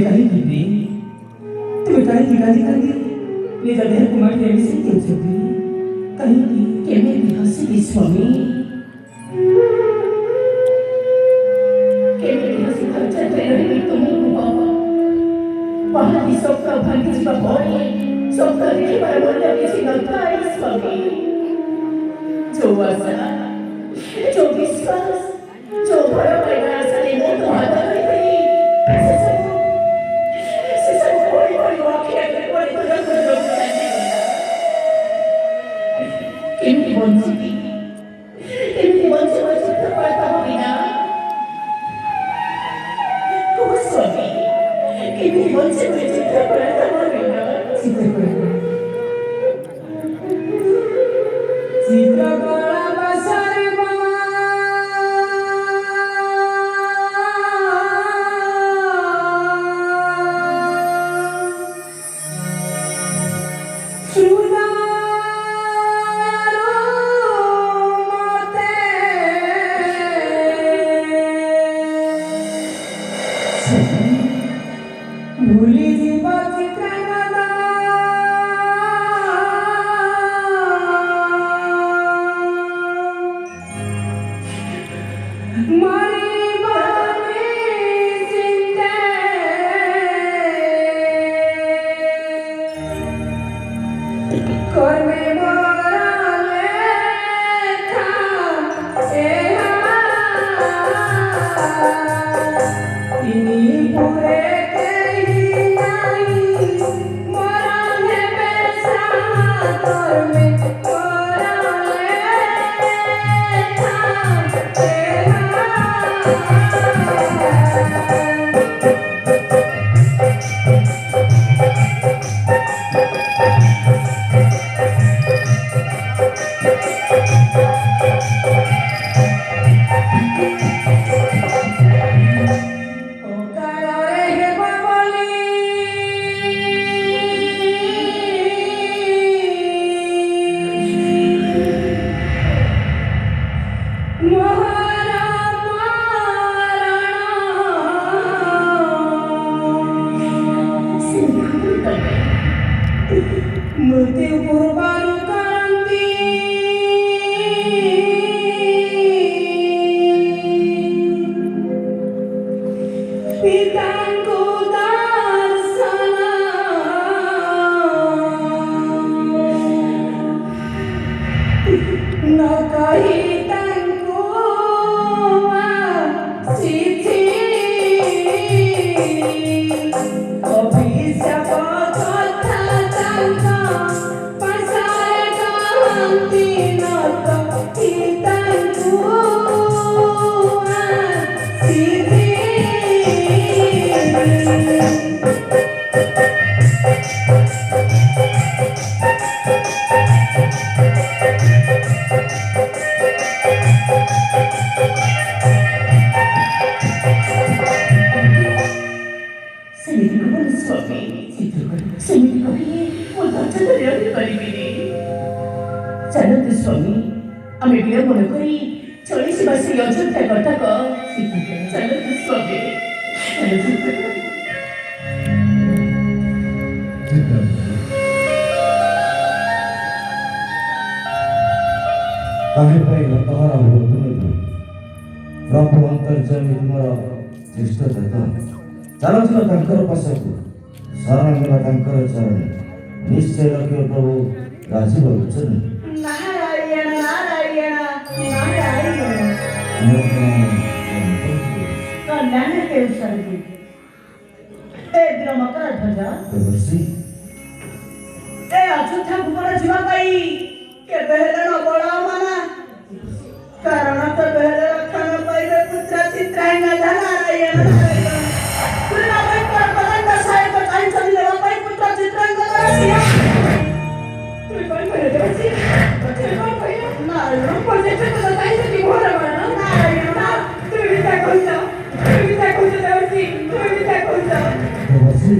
कहीं की तुम्हें कहीं की गाली कर दी ले जा देह कुमार के से क्यों चुपी कहीं की के मैं भी हंसी की स्वामी के मैं भी हंसी खर्चा कर रही तुम्हें बाबा वहाँ की सबका भाग्य जीवा बोले सबका देखे पर बोलने किसी नौका है स्वामी जो आशा जो विश्वास जो भरा पैदा सारे मोह तो आता है Ini bonci, masih tepat Amina. Kau suami, ini bonci masih tepat Amina. Citra bola besar sudah. भूली जीवा चित्रना मरी बानी जिंदे कर में मोराले था से इनी पूरे मृत्यु पूर्वारु करंती पितांको दर्शना न कही तंको सिद्धि अभिशाप जानते स्वामी आम विलम्ब नकरी चलीस मास अयोध्या कटक जानते स्वामी प्रभु अंतर्जामी तुम चेष्टा चलो पासक शरण चरण निश्चय रखियो प्रभु राजीव वचन नारायण नारायण नारायण कल्याण के सर्गी ए ब्रह्मकर ध्वजा देवर्षि ए अयोध्या भूमर जीवा पाई के बेहले न बड़ा माना कारण तो बेहले रखन पाइबे पुत्र चित्राई न नारायण नारायण पुरा भाई पर बलंद साय को टाइम चली लेवा पाई पुत्र चित्राई को रसिया तू कोई करे देवर्षि तू कोई भैया नारायण प्रोजेक्ट तो टाइम से हो रहा है ना नारायण ना तू विचार कौन देवर्षि तू विचार कौन देवर्षि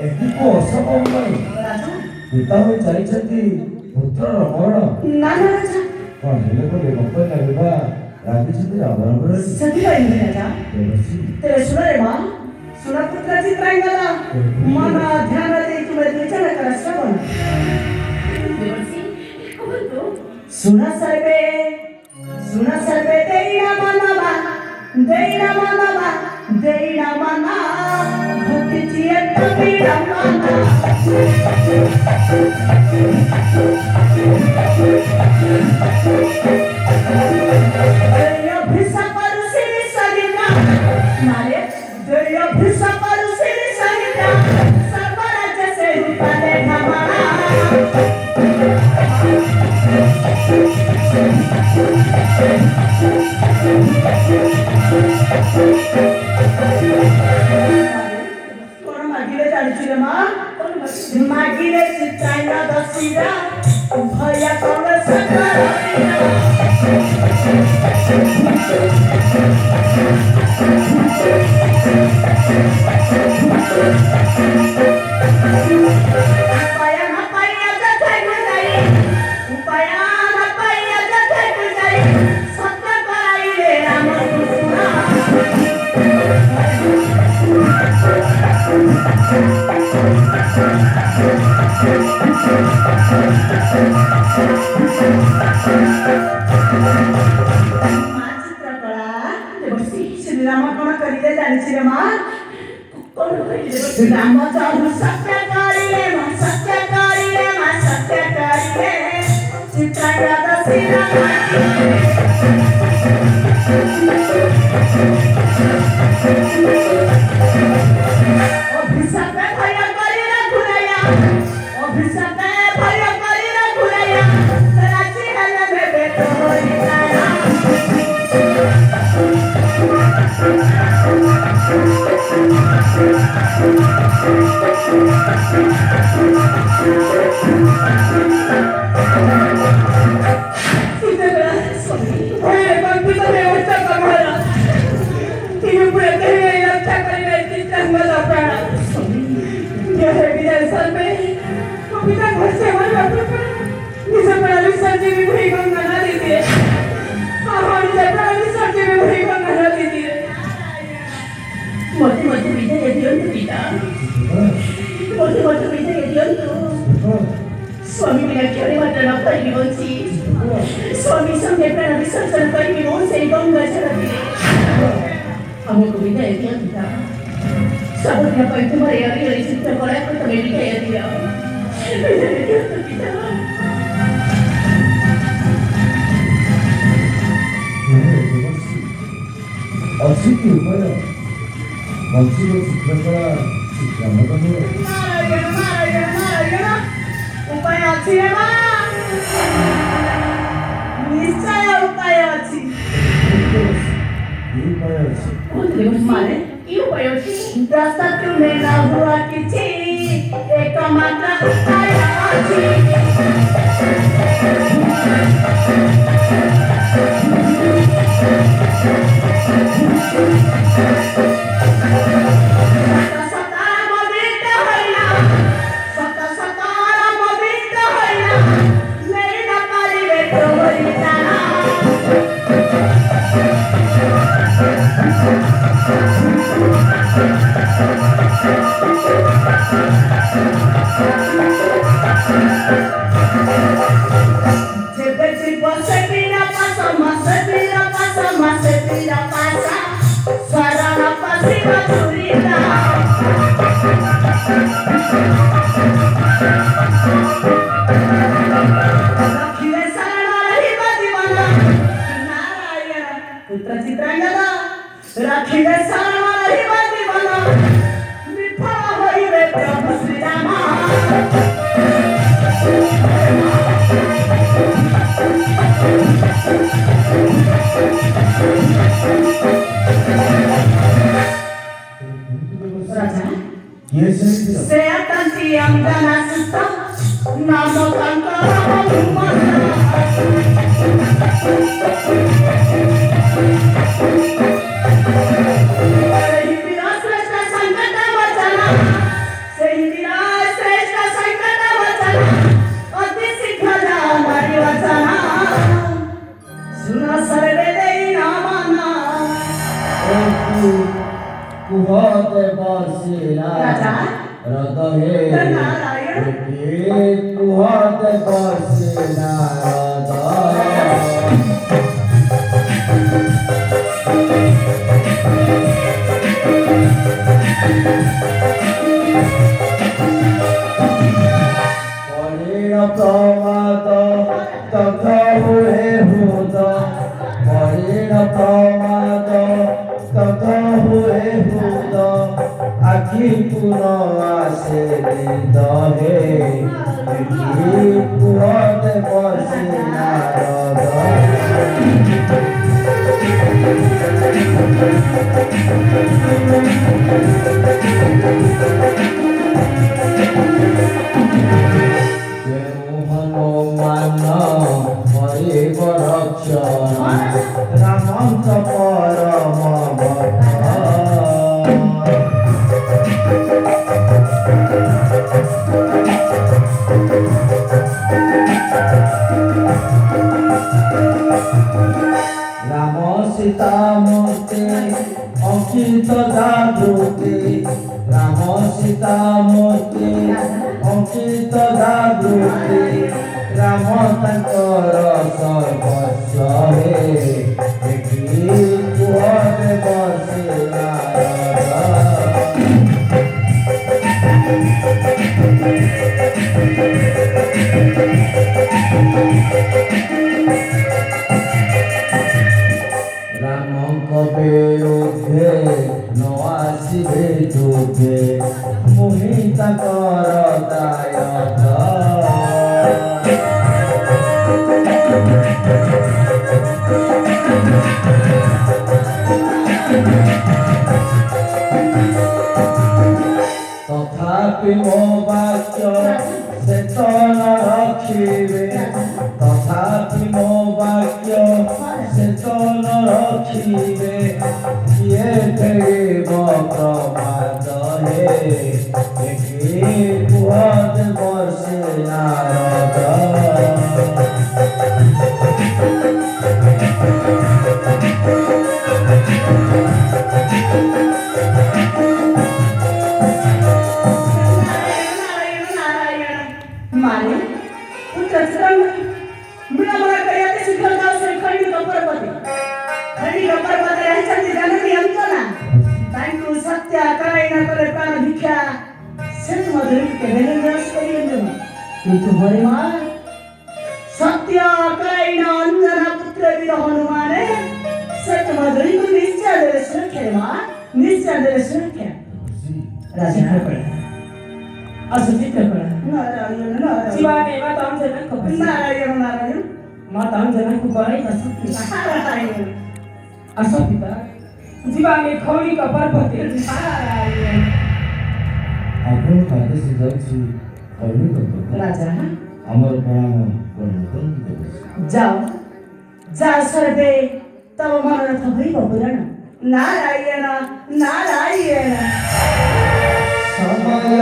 एकीको असंभव राजा पिता हो चाहिए पुत्र मरण ना ना राजा कौन हेले को गप्प लागबा रागी छथि रावण सती बाई राजा देवर्षि तेरे सुन रे मां सुरपुत्र चित्रांगला मन ध्यान दे तुम्हें विचार कर श्रवण सुना सर्वे देईना मना भक्तीची एक पीडा मना भिसा करू सिरी सगिता मारे जय भिसा करू सिरी सगिता सर्व राज्य से पाले हमारा कोण मागिले जाणीची रे मां मागिले चित्रांना दसिरा भया कोण सकराईना रामाचारू सत्याकारिये चित्रांगदा सीना अभिशाप भय करी रघुराया राजी हल भेबे तोरिताया स्वामी विनाक्याने वाटला पहिली वंशी स्वामी संगे प्राण विसर्जन करी मोन से गंगा जलती हमको विदाय किया पिता साबुद्या पर तुम्हारे अभी चित्र कला को तुम्हें विदाय दिया विदाय किया पिता 어떻게 울까요? 멋지고 지켜봐 지켜먹어요. उपाय ଅଛି रे ମା ନିଶ୍ଚୟ ଉପାୟ ଅଛି ମାନେ କି ଉପାୟ ଅଛି ଦଶ ତୁମେ ନ ହୁଆ କିଛି एकमात्र उपाय ଅଛି कुहते बरसेला राजा हृदय नारायण कुहते बरसेला हृदय प्रमाद तथा हुए भूत हरिण प्रमाद तथा हुए भूत आखि पुनः आसे दहे कुहते बसे नारद रामंत परम राम सीता मूर्ति अंकित जागृति राम सीता मूर्ति अंकित जागृति राम तंकर सर्वस्व हे कुहते बसे रामଙ୍କ ବିରୁଦ୍ଧେ ନ ଆସିବେ ଯୁଦ୍ଧେ ମୁହିଁ ତାଙ୍କର ଦାୟକ तथापि ମୋ ବାକ୍ୟ ସେତନ ରଖିବେ तथापि ମୋ ବାକ୍ୟ सेतन रखिबे किए देव प्रमाद हे कुहते बसे नारद मारे पुत्र श्रम मिळाला कयाते शिखर गाव खंडी कपरपती राहायचं जननी अंतना तांकू सत्य करायना करे प्राण भिक्षा सेत मधुर के बेलंदस करियंदम किंतु हरे मा सत्य करायना अंजना पुत्र वीर हनुमाने सेत मधुर को निश्चय देले सुरक्षा मा निश्चय देले सुरक्षा राजा पडा असं चित्र पडा नारायण नारायण शिवा मेवा ताम जनन खबर नारायण नारायण माता अंजना को बराई असं नारायण असं पिता जीवा में खौरी का पर्वत नारायण आपण खाते सिजाची खौरी करतो राजा अमर प्रणाम करतो जाओ जा सर्वे तव मनरथ भई बपुरण नारायण नारायण समय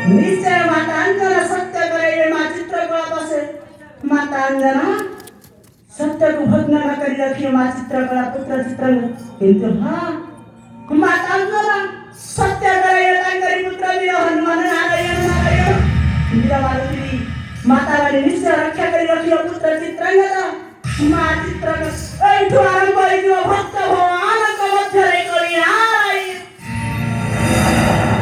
निश्चय माता अंजना सत्य करे मां चित्रकला बसे माता अंजना सत्य को भग्न न करी रखी मां चित्रकला पुत्र चित्र किंतु हाँ माता अंजना सत्य करे तांकरी पुत्र वीर हनुमान नारायण नारायण वीर मारुति माता वाली निश्चय रक्षा करी रखी पुत्र चित्रांगदा ମା ଚିତ୍ରକ